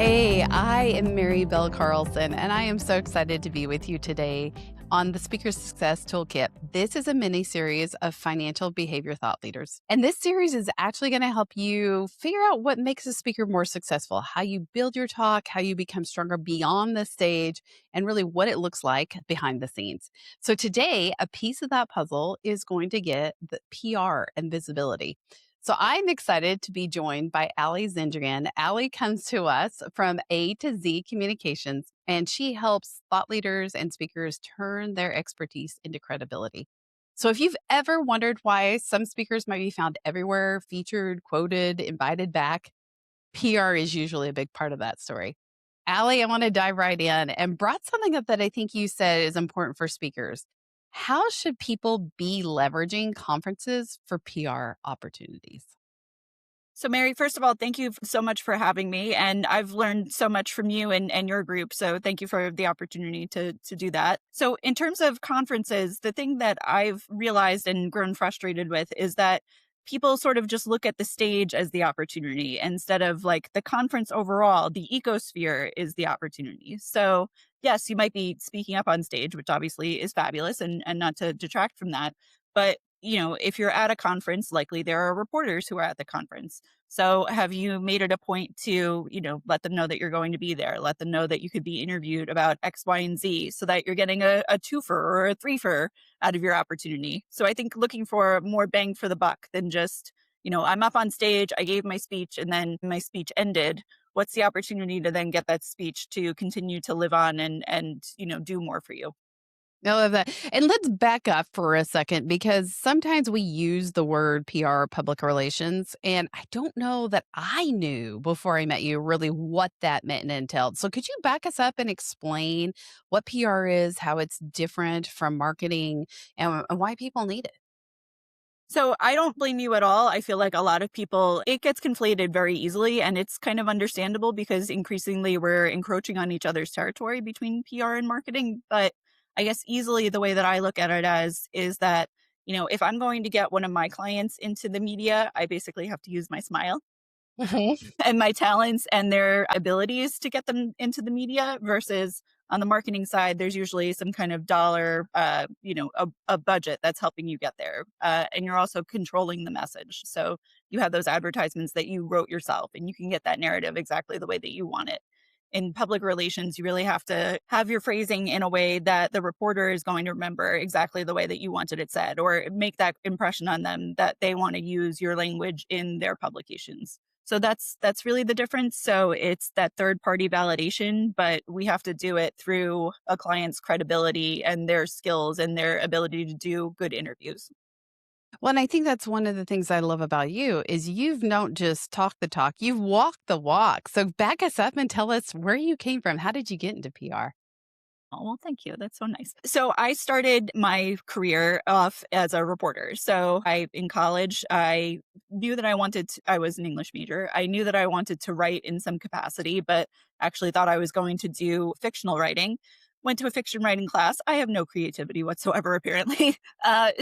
Hey, I am Mary Bell Carlson, and I am so excited to be with you today on the Speaker Success Toolkit. This is a mini series of financial behavior thought leaders. And this series is actually going to help you figure out what makes a speaker more successful, how you build your talk, how you become stronger beyond the stage, and really what it looks like behind the scenes. So today, a piece of that puzzle is going to get the PR and visibility. So I'm excited to be joined by Allie Zendrian. Allie comes to us from A to Z Communications, and she helps thought leaders and speakers turn their expertise into credibility. So if you've ever wondered why some speakers might be found everywhere, featured, quoted, invited back, PR is usually a big part of that story. Allie, I want to dive right in and brought something up that I think you said is important for speakers. How should people be leveraging conferences for PR opportunities? So, Mary, first of all, thank you so much for having me. And I've learned so much from you and your group. So, thank you for the opportunity to do that. So, in terms of conferences, the thing that I've realized and grown frustrated with is that people sort of just look at the stage as the opportunity instead of like the conference overall. The ecosphere is the opportunity. So, yes, you might be speaking up on stage, which obviously is fabulous and not to detract from that. But if you're at a conference, likely there are reporters who are at the conference. So have you made it a point to, let them know that you're going to be there? Let them know that you could be interviewed about X, Y, and Z so that you're getting a twofer or a threefer out of your opportunity. So I think looking for more bang for the buck than just, I'm up on stage, I gave my speech, and then my speech ended. What's the opportunity to then get that speech to continue to live on and do more for you? I love that. And let's back up for a second because sometimes we use the word PR, public relations, and I don't know that I knew before I met you really what that meant and entailed. So could you back us up and explain what PR is, how it's different from marketing, and why people need it? So I don't blame you at all. I feel like a lot of people, it gets conflated very easily, and it's kind of understandable because increasingly we're encroaching on each other's territory between PR and marketing. But I guess easily the way that I look at it as is that, if I'm going to get one of my clients into the media, I basically have to use my smile and my talents and their abilities to get them into the media versus on the marketing side, there's usually some kind of dollar, a budget that's helping you get there. And you're also controlling the message. So you have those advertisements that you wrote yourself and you can get that narrative exactly the way that you want it. In public relations, you really have to have your phrasing in a way that the reporter is going to remember exactly the way that you wanted it said, or make that impression on them that they want to use your language in their publications. So that's really the difference. So it's that third party validation, but we have to do it through a client's credibility and their skills and their ability to do good interviews. Well, and I think that's one of the things I love about you is you've not just talked the talk, you've walked the walk. So back us up and tell us where you came from. How did you get into PR? Oh, well, thank you. That's so nice. So I started my career off as a reporter. So in college, I knew that I was an English major. I knew that I wanted to write in some capacity, but actually thought I was going to do fictional writing. Went to a fiction writing class. I have no creativity whatsoever, apparently.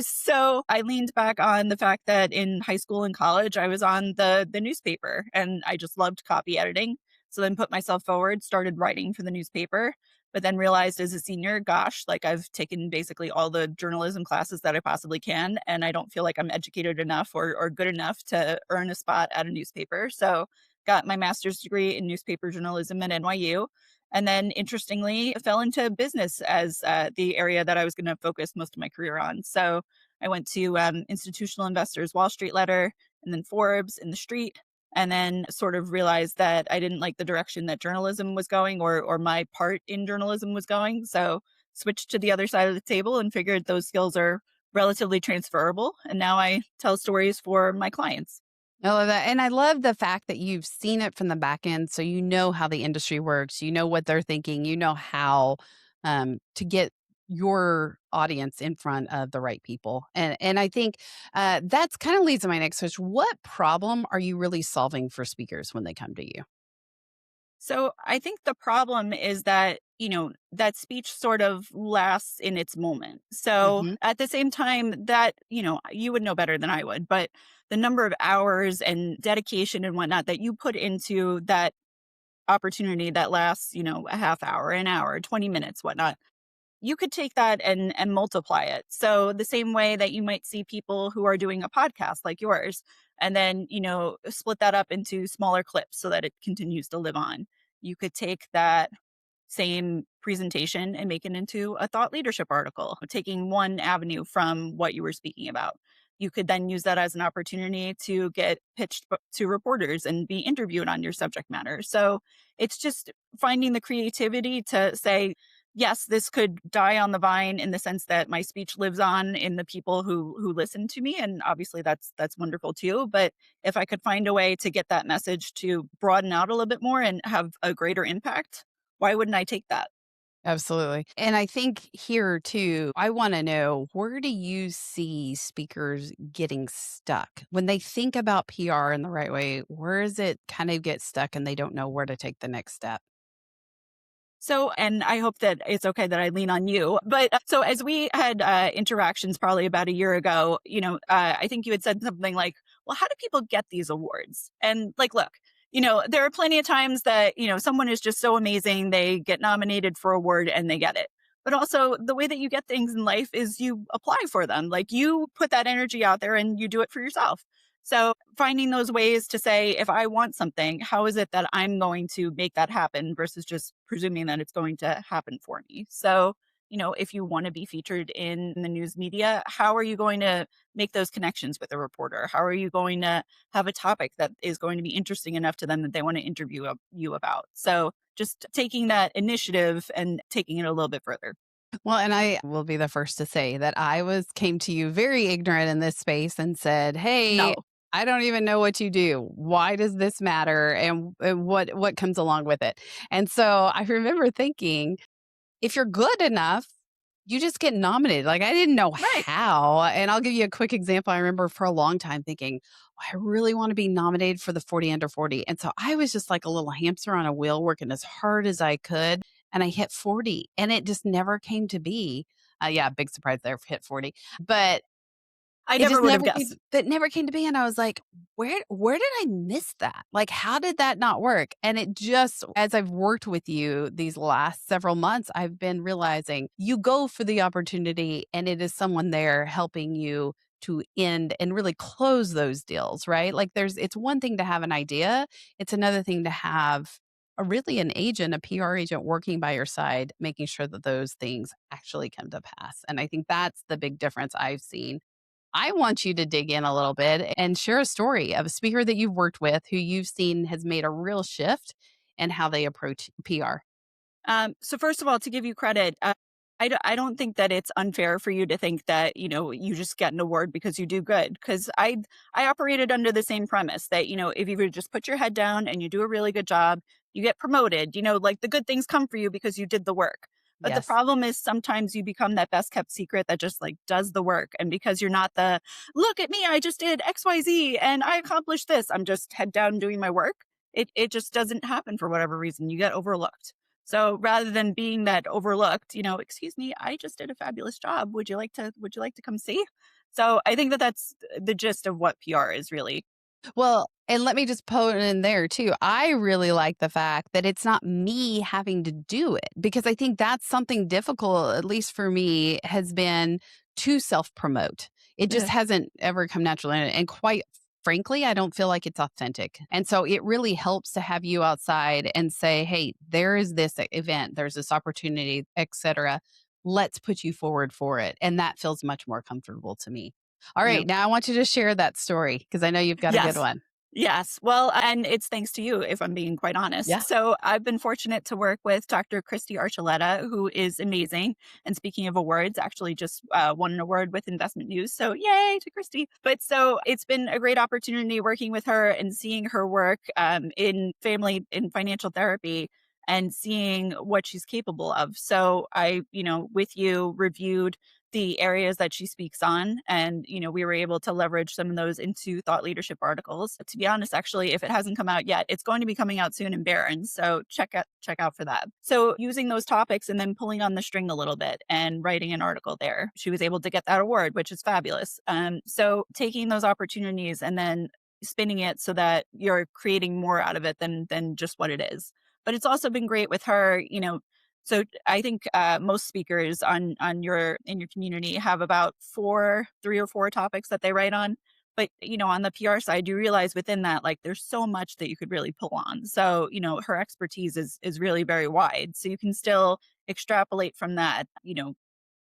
So I leaned back on the fact that in high school and college, I was on the newspaper and I just loved copy editing. So then put myself forward, started writing for the newspaper, but then realized as a senior, gosh, like I've taken basically all the journalism classes that I possibly can, and I don't feel like I'm educated enough or good enough to earn a spot at a newspaper. So got my master's degree in newspaper journalism at NYU. And then interestingly, fell into business as the area that I was going to focus most of my career on. So I went to Institutional Investors, Wall Street Letter, and then Forbes in the street, and then sort of realized that I didn't like the direction that journalism was going or my part in journalism was going. So switched to the other side of the table and figured those skills are relatively transferable. And now I tell stories for my clients. I love that. And I love the fact that you've seen it from the back end. So you know how the industry works, you know what they're thinking, you know how to get your audience in front of the right people. And I think that's kind of leads to my next question. What problem are you really solving for speakers when they come to you? So I think the problem is that, that speech sort of lasts in its moment. So Hmm. at the same time that, you would know better than I would, but the number of hours and dedication and whatnot that you put into that opportunity that lasts, a half hour, an hour, 20 minutes, whatnot, you could take that and multiply it. So the same way that you might see people who are doing a podcast like yours, and then, split that up into smaller clips so that it continues to live on. You could take that same presentation and make it into a thought leadership article, taking one avenue from what you were speaking about. You could then use that as an opportunity to get pitched to reporters and be interviewed on your subject matter. So it's just finding the creativity to say, yes, this could die on the vine in the sense that my speech lives on in the people who listen to me, and obviously that's wonderful too. But if I could find a way to get that message to broaden out a little bit more and have a greater impact, why wouldn't I take that? Absolutely. And I think here too, I want to know, where do you see speakers getting stuck? When they think about PR in the right way, where does it kind of get stuck and they don't know where to take the next step? So, and I hope that it's okay that I lean on you. But so, as we had interactions probably about a year ago, I think you had said something like, well, how do people get these awards? And like, look, there are plenty of times that, someone is just so amazing, they get nominated for a award and they get it. But also, the way that you get things in life is you apply for them. Like, you put that energy out there and you do it for yourself. So finding those ways to say, if I want something, how is it that I'm going to make that happen versus just presuming that it's going to happen for me? So, if you want to be featured in the news media, how are you going to make those connections with a reporter? How are you going to have a topic that is going to be interesting enough to them that they want to interview you about? So just taking that initiative and taking it a little bit further. Well, and I will be the first to say that I came to you very ignorant in this space and said, "Hey, No, I don't even know what you do. Why does this matter? And what comes along with it?" And so I remember thinking, if you're good enough, you just get nominated. Like, I didn't know right. how. And I'll give you a quick example. I remember for a long time thinking, I really want to be nominated for the 40 under 40. And so I was just like a little hamster on a wheel working as hard as I could. And I hit 40 and it just never came to be. Yeah, big surprise there, hit 40. But I it never just would have never came guessed. that never came to be, and I was like, "Where did I miss that? Like, how did that not work?" And it just as I've worked with you these last several months, I've been realizing you go for the opportunity, and it is someone there helping you to end and really close those deals, right? Like, it's one thing to have an idea, it's another thing to have an agent, a PR agent working by your side, making sure that those things actually come to pass, and I think that's the big difference I've seen. I want you to dig in a little bit and share a story of a speaker that you've worked with who you've seen has made a real shift in how they approach PR. So first of all, to give you credit, I don't think that it's unfair for you to think that, you just get an award because you do good. Because I operated under the same premise that, if you would just put your head down and you do a really good job, you get promoted, like the good things come for you because you did the work. But the Yes. problem is sometimes you become that best kept secret that just like does the work. And because you're not the look at me, I just did XYZ and I accomplished this. I'm just head down doing my work. It just doesn't happen for whatever reason. You get overlooked. So rather than being that overlooked, excuse me, I just did a fabulous job. Would you like to come see? So I think that that's the gist of what PR is really. Well, and let me just put in there too. I really like the fact that it's not me having to do it because I think that's something difficult, at least for me, has been to self promote. It just hasn't ever come naturally. And quite frankly, I don't feel like it's authentic. And so it really helps to have you outside and say, hey, there is this event, there's this opportunity, etc. Let's put you forward for it. And that feels much more comfortable to me. All Yeah. right, now I want you to share that story because I know you've got a good Yes. one. Yes. Well, and it's thanks to you, if I'm being quite honest. Yeah. So I've been fortunate to work with Dr. Christy Archuleta, who is amazing. And speaking of awards, actually just won an award with Investment News. So yay to Christy. But so it's been a great opportunity working with her and seeing her work in financial therapy and seeing what she's capable of. So I, with you reviewed the areas that she speaks on. And, we were able to leverage some of those into thought leadership articles. To be honest, actually, if it hasn't come out yet, it's going to be coming out soon in Barron's. So check out for that. So using those topics and then pulling on the string a little bit and writing an article there, she was able to get that award, which is fabulous. So taking those opportunities and then spinning it so that you're creating more out of it than just what it is. But it's also been great with her, so I think most speakers on your in your community have about 3 or 4 topics that they write on. But on the PR side, you realize within that, like, there's so much that you could really pull on. So her expertise is really very wide. So you can still extrapolate from that.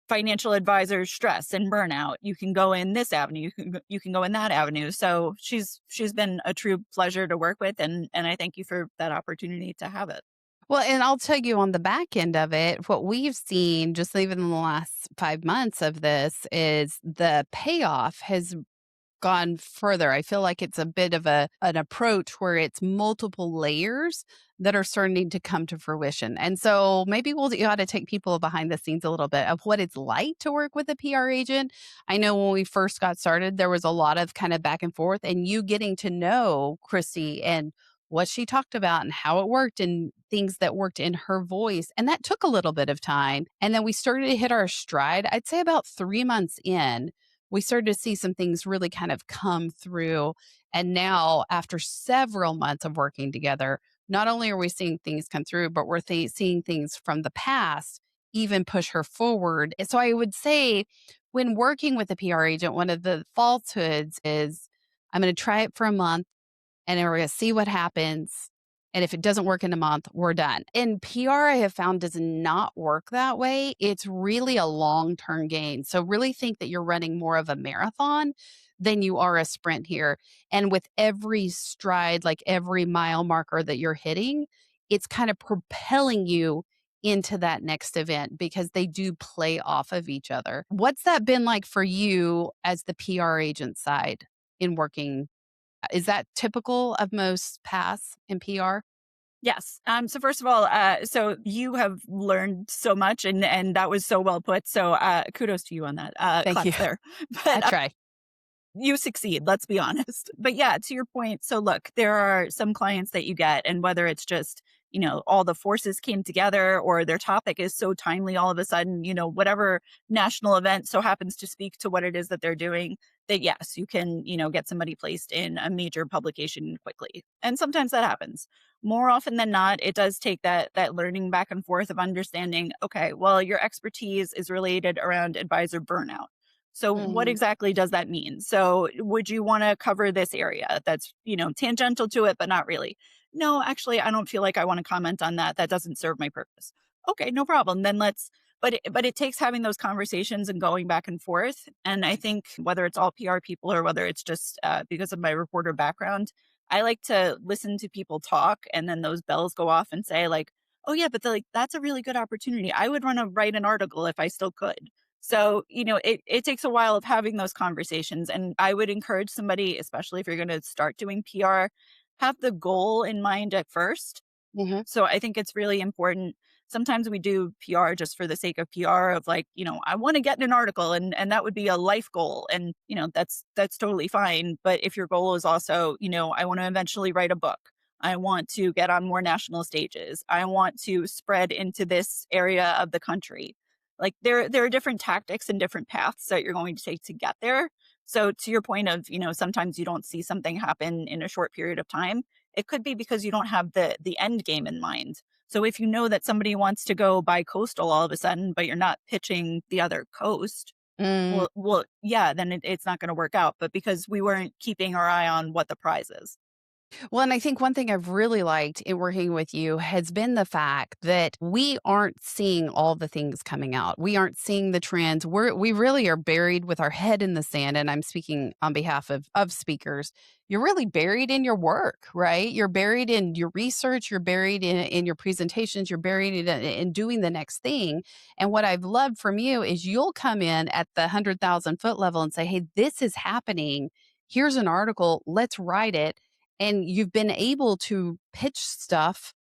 Financial advisors stress and burnout. You can go in this avenue. You can go in that avenue. So she's been a true pleasure to work with, and I thank you for that opportunity to have it. Well, and I'll tell you on the back end of it, what we've seen just even in the last 5 months of this is the payoff has gone further. I feel like it's a bit of an approach where it's multiple layers that are starting to come to fruition. And so maybe you ought to take people behind the scenes a little bit of what it's like to work with a PR agent. I know when we first got started, there was a lot of kind of back and forth, and you getting to know Christy and what she talked about and how it worked and things that worked in her voice. And that took a little bit of time. And then we started to hit our stride, I'd say about 3 months in we started to see some things really kind of come through. And now, after several months of working together, not only are we seeing things come through, but we're seeing things from the past even push her forward. And so I would say, when working with a PR agent, one of the falsehoods is I'm going to try it for a month and then we're going to see what happens. And if it doesn't work in a month, we're done. And PR, I have found, does not work that way. It's really a long term game. So, really think that you're running more of a marathon than you are a sprint here. And with every stride, like every mile marker that you're hitting, it's kind of propelling you into that next event because they do play off of each other. What's that been like for you as the PR agent side in working? Is that typical of most paths in PR? Yes. So first of all, so you have learned so much, and that was so well put. So kudos to you on that. Thank you. Claps there. I But try. you succeed, let's be honest. But yeah, to your point, so look, there are some clients that you get, and whether it's just, all the forces came together or their topic is so timely all of a sudden, whatever national event so happens to speak to what it is that they're doing, that yes, you can, get somebody placed in a major publication quickly. And sometimes that happens. More often than not, it does take that learning back and forth of understanding, okay, well, your expertise is related around advisor burnout. So what Mhm. exactly does that mean? So would you want to cover this area that's, tangential to it, but not really? No, actually, I don't feel like I want to comment on that. That doesn't serve my purpose. Okay, no problem. Then but it takes having those conversations and going back and forth. And I think whether it's all PR people or whether it's just because of my reporter background, I like to listen to people talk and then those bells go off and say like, oh yeah, but like that's a really good opportunity. I would want to write an article if I still could. So, it takes a while of having those conversations. And I would encourage somebody, especially if you're going to start doing PR, have the goal in mind at first. Mhm. So I think it's really important. Sometimes we do PR just for the sake of PR of like, I want to get in an article and that would be a life goal. And, that's totally fine. But if your goal is also, I want to eventually write a book. I want to get on more national stages. I want to spread into this area of the country. Like there are different tactics and different paths that you're going to take to get there. So to your point of, sometimes you don't see something happen in a short period of time, it could be because you don't have the end game in mind. So if you know that somebody wants to go bi-coastal all of a sudden, but you're not pitching the other coast, Mm. well, yeah, then it's not going to work out. But because we weren't keeping our eye on what the prize is. Well, and I think one thing I've really liked in working with you has been the fact that we aren't seeing all the things coming out. We aren't seeing the trends. We really are buried with our head in the sand. And I'm speaking on behalf of speakers. You're really buried in your work, right? You're buried in your research. You're buried in your presentations. You're buried in doing the next thing. And what I've loved from you is you'll come in at the 100,000 foot level and say, hey, this is happening. Here's an article. Let's write it, and you've been able to pitch stuff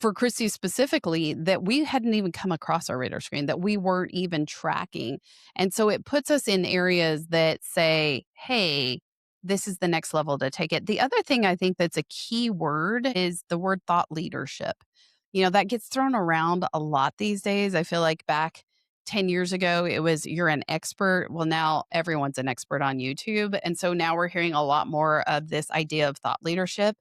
for Christy specifically that we hadn't even come across our radar screen, that we weren't even tracking. And so it puts us in areas that say, hey, this is the next level to take it. The other thing I think that's a key word is the word thought leadership. That gets thrown around a lot these days. I feel like back 10 years ago, it was you're an expert. Well, now everyone's an expert on YouTube. And so now we're hearing a lot more of this idea of thought leadership.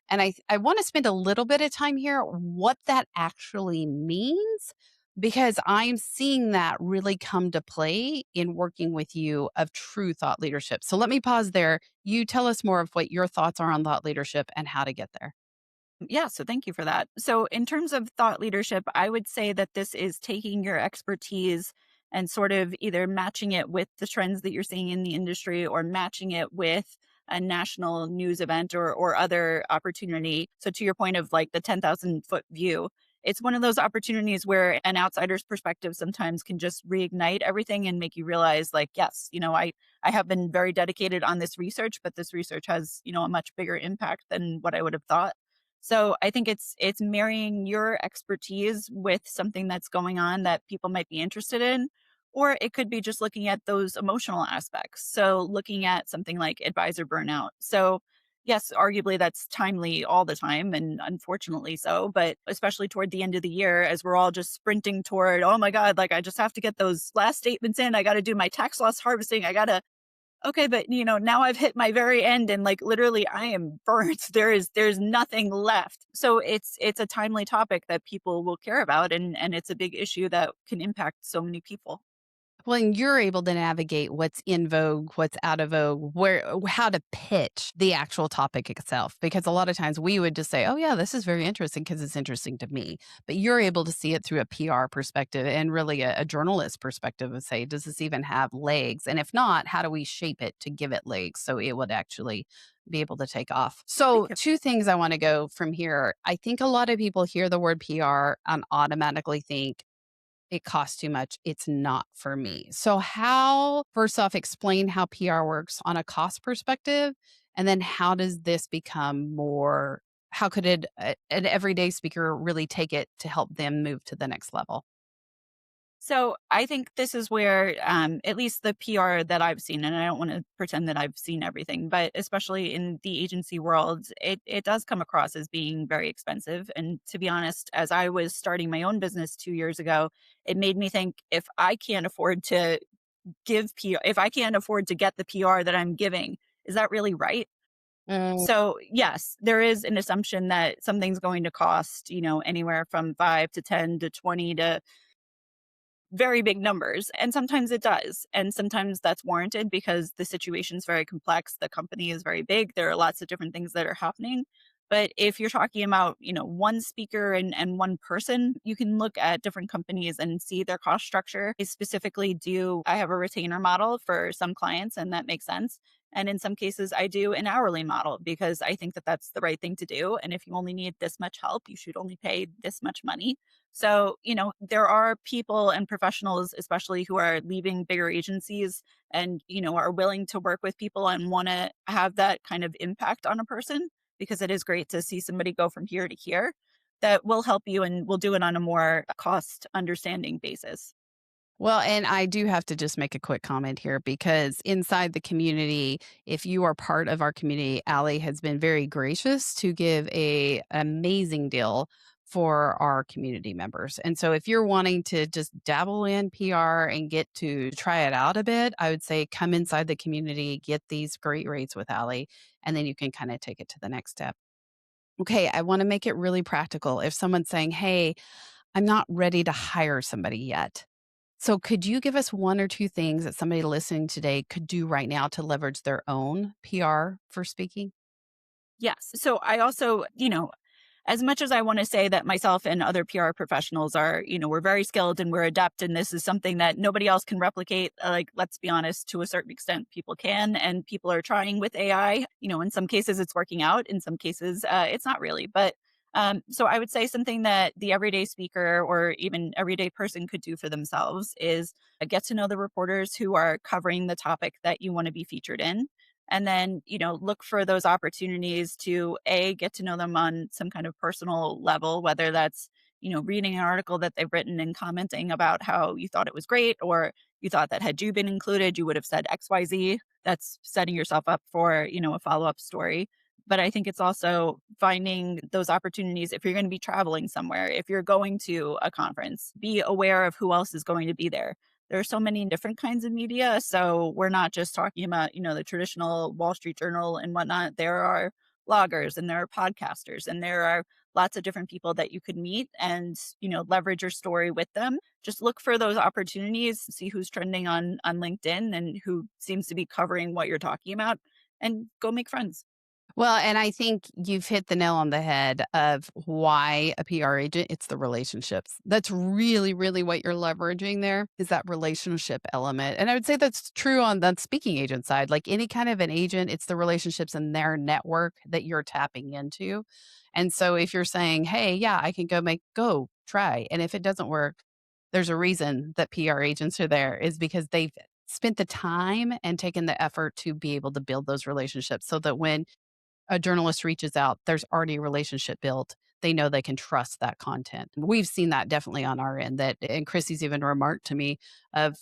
And I want to spend a little bit of time here what that actually means because I'm seeing that really come to play in working with you of true thought leadership. So let me pause there. You tell us more of what your thoughts are on thought leadership and how to get there. Yeah, so thank you for that. So, in terms of thought leadership, I would say that this is taking your expertise and sort of either matching it with the trends that you're seeing in the industry or matching it with a national news event or other opportunity. So, to your point of like the 10,000-foot view, it's one of those opportunities where an outsider's perspective sometimes can just reignite everything and make you realize, like, yes, I have been very dedicated on this research, but this research has, a much bigger impact than what I would have thought. So I think it's marrying your expertise with something that's going on that people might be interested in, or it could be just looking at those emotional aspects. So looking at something like advisor burnout. So yes, arguably that's timely all the time and unfortunately so, but especially toward the end of the year as we're all just sprinting toward, oh my God, like I just have to get those last statements in. I got to do my tax loss harvesting. I got to Okay, but, now I've hit my very end and, like, literally I am burnt. There's nothing left. So it's a timely topic that people will care about, and it's a big issue that can impact so many people. Well, and you're able to navigate what's in vogue, what's out of vogue, how to pitch the actual topic itself. Because a lot of times we would just say, oh, yeah, this is very interesting because it's interesting to me. But you're able to see it through a PR perspective and really a journalist perspective and say, does this even have legs? And if not, how do we shape it to give it legs so it would actually be able to take off? So, Thank you. two things I want to go from here. I think a lot of people hear the word PR and automatically think, it costs too much. It's not for me. So, how, first off, explain how PR works on a cost perspective? And then, how does this become more? How could an everyday speaker really take it to help them move to the next level? So I think this is where, at least the PR that I've seen, and I don't want to pretend that I've seen everything, but especially in the agency world, it does come across as being very expensive. And to be honest, as I was starting my own business 2 years ago, it made me think if I can't afford to give PR, if I can't afford to get the PR that I'm giving, is that really right? Mm, So yes, there is an assumption that something's going to cost, anywhere from 5 to 10 to 20 to very big numbers. And sometimes it does. And sometimes that's warranted because the situation's very complex. The company is very big. There are lots of different things that are happening. But if you're talking about, one speaker and one person, you can look at different companies and see their cost structure. I have a retainer model for some clients, and that makes sense. And in some cases, I do an hourly model because I think that that's the right thing to do. And if you only need this much help, you should only pay this much money. So, there are people and professionals, especially who are leaving bigger agencies and, are willing to work with people and want to have that kind of impact on a person because it is great to see somebody go from here to here that will help you and will do it on a more cost understanding basis. well, and I do have to just make a quick comment here because inside the community, if you are part of our community, Allie has been very gracious to give an amazing deal for our community members. And so if you're wanting to just dabble in PR and get to try it out a bit, I would say come inside the community, get these great rates with Allie, and then you can kind of take it to the next step. Okay, I want to make it really practical. If someone's saying, hey, I'm not ready to hire somebody yet. So, could you give us one or two things that somebody listening today could do right now to leverage their own PR for speaking? Yes. So I also, as much as I want to say that myself and other PR professionals are, we're very skilled and we're adept, and this is something that nobody else can replicate. Like, let's be honest, to a certain extent, people can, and people are trying with AI. In some cases it's working out, in some cases it's not really. But so I would say something that the everyday speaker or even everyday person could do for themselves is get to know the reporters who are covering the topic that you want to be featured in, and then look for those opportunities to get to know them on some kind of personal level, whether that's reading an article that they've written and commenting about how you thought it was great, or you thought that had you been included you would have said XYZ. That's setting yourself up for a follow-up story. But I think it's also finding those opportunities if you're going to be traveling somewhere, if you're going to a conference, be aware of who else is going to be there. There are so many different kinds of media. So we're not just talking about, the traditional Wall Street Journal and whatnot. There are bloggers and there are podcasters and there are lots of different people that you could meet and, leverage your story with them. Just look for those opportunities, see who's trending on LinkedIn and who seems to be covering what you're talking about and go make friends. Well, and I think you've hit the nail on the head of why a PR agent, it's the relationships. That's really, really what you're leveraging there is that relationship element. And I would say that's true on the speaking agent side. Like any kind of an agent, it's the relationships in their network that you're tapping into. And so if you're saying, hey, yeah, I can go try. And if it doesn't work, there's a reason that PR agents are there is because they've spent the time and taken the effort to be able to build those relationships so that when a journalist reaches out, there's already a relationship built. They know they can trust that content. We've seen that definitely on our end that and Chrissy's even remarked to me of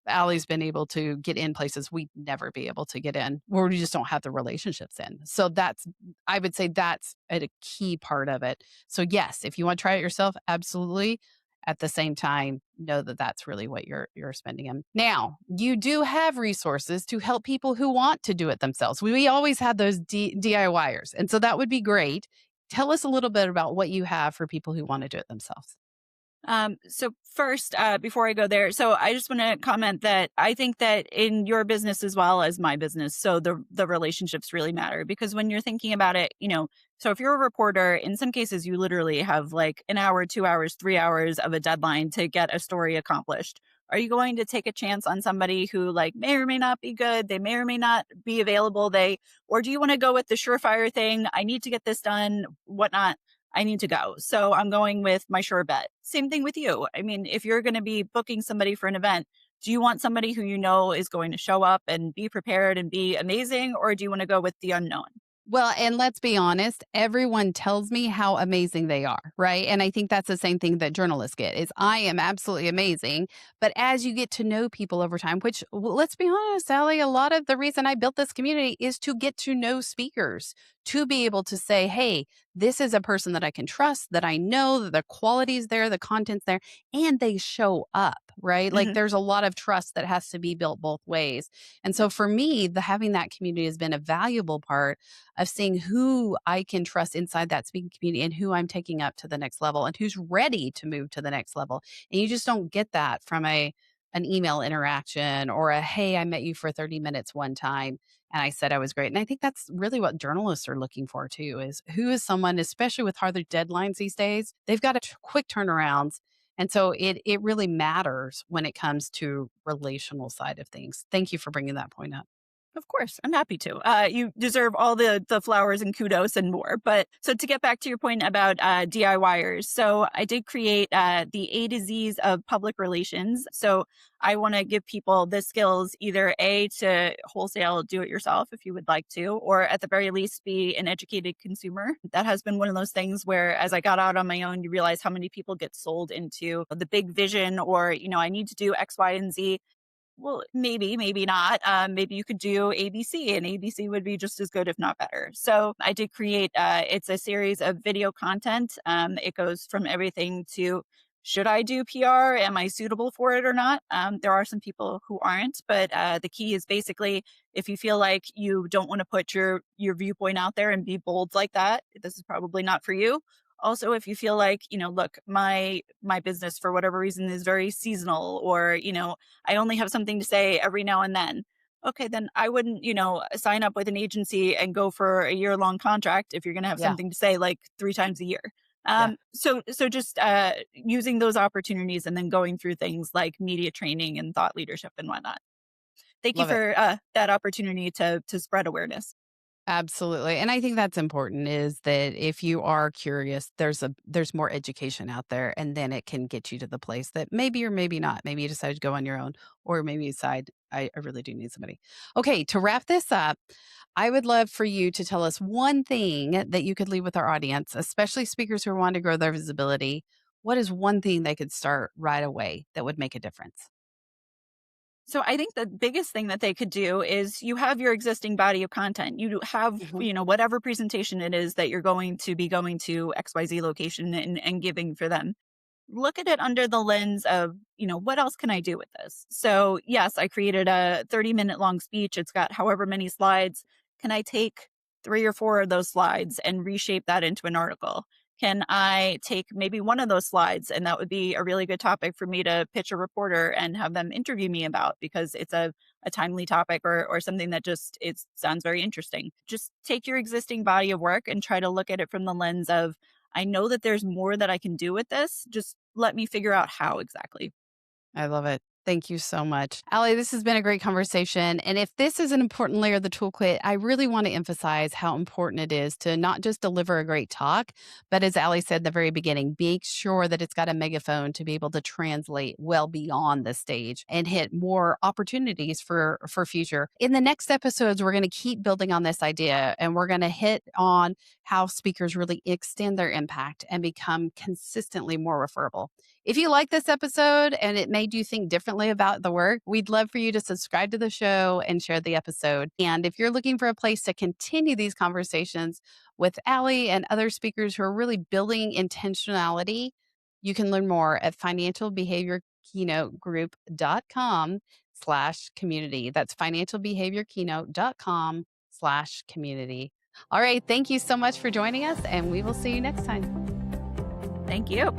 Allie's been able to get in places we'd never be able to get in, where we just don't have the relationships in. So that's I would say that's a key part of it. So yes, if you want to try it yourself, absolutely. At the same time, know that that's really what you're spending in. Now, you do have resources to help people who want to do it themselves. We always had those DIYers, and so that would be great. Tell us a little bit about what you have for people who want to do it themselves. So first, before I go there, so I just want to comment that I think that in your business as well as my business, so the relationships really matter because when you're thinking about it, so if you're a reporter, in some cases you literally have like an hour, 2 hours, 3 hours of a deadline to get a story accomplished. Are you going to take a chance on somebody who like may or may not be good? They may or may not be available. Or do you want to go with the surefire thing? I need to get this done, whatnot. I need to go. So I'm going with my sure bet. Same thing with you. I mean, if you're going to be booking somebody for an event, do you want somebody who you know is going to show up and be prepared and be amazing? Or do you want to go with the unknown? Well, and let's be honest, everyone tells me how amazing they are, right? And I think that's the same thing that journalists get is I am absolutely amazing. But as you get to know people over time, which let's be honest, Allie, a lot of the reason I built this community is to get to know speakers, to be able to say, hey, this is a person that I can trust, that I know that the quality's there, the content's there, and they show up, right? Like Hmm. there's a lot of trust that has to be built both ways. And Yeah. so for me, the having that community has been a valuable part of seeing who I can trust inside that speaking community and who I'm taking up to the next level and who's ready to move to the next level. And you just don't get that from an email interaction or a hey, I met you for 30 minutes one time and I said I was great. And I think that's really what journalists are looking for too is who is someone, especially with harder deadlines these days, they've got quick turnarounds. And so it really matters when it comes to relational side of things. Thank you for bringing that point up. Of course, I'm happy to. You deserve all the flowers and kudos and more. But so to get back to your point about DIYers, so I did create the A to Z's of public relations. So I want to give people the skills either A, to wholesale do it yourself if you would like to, or at the very least be an educated consumer. That has been one of those things where as I got out on my own, you realize how many people get sold into the big vision or, I need to do X, Y, and Z. Well, maybe, maybe not. Maybe you could do ABC, and ABC would be just as good, if not better. So I did create. It's a series of video content. It goes from everything to should I do PR? Am I suitable for it or not? There are some people who aren't, but the key is basically if you feel like you don't want to put your viewpoint out there and be bold like that, this is probably not for you. Also, if you feel like, look, my business for whatever reason is very seasonal or, I only have something to say every now and then. Okay, then I wouldn't, sign up with an agency and go for a year-long contract if you're going to have Yeah. something to say like 3 times a year. Yeah. So just using those opportunities and then going through things like media training and thought leadership and whatnot. Thank you Love it. for that opportunity to spread awareness. Absolutely. And I think that's important is that if you are curious, there's more education out there and then it can get you to the place that maybe or maybe not. Maybe you decide to go on your own or maybe you decide I really do need somebody. Okay, to wrap this up, I would love for you to tell us one thing that you could leave with our audience, especially speakers who want to grow their visibility. What is one thing they could start right away that would make a difference? So I think the biggest thing that they could do is you have your existing body of content. You have, Mhm. whatever presentation it is that you're going to be going to XYZ location and giving for them. Look at it under the lens of, what else can I do with this? So yes, I created a 30-minute long speech. It's got however many slides. Can I take 3 or 4 of those slides and reshape that into an article? Can I take maybe one of those slides, and that would be a really good topic for me to pitch a reporter and have them interview me about because it's a timely topic or something that just it sounds very interesting. Just take your existing body of work and try to look at it from the lens of, I know that there's more that I can do with this. Just let me figure out how exactly. I love it. Thank you so much. Allie, this has been a great conversation. And if this is an important layer of the toolkit, I really want to emphasize how important it is to not just deliver a great talk, but as Allie said in the very beginning, make sure that it's got a megaphone to be able to translate well beyond the stage and hit more opportunities for future. In the next episodes, we're going to keep building on this idea and we're going to hit on how speakers really extend their impact and become consistently more referable. If you like this episode and it made you think differently about the work, we'd love for you to subscribe to the show and share the episode. And if you're looking for a place to continue these conversations with Allie and other speakers who are really building intentionality, you can learn more at financialbehaviorkeynotegroup.com/community. That's financialbehaviorkeynote.com/community. All right. Thank you so much for joining us, and we will see you next time. Thank you.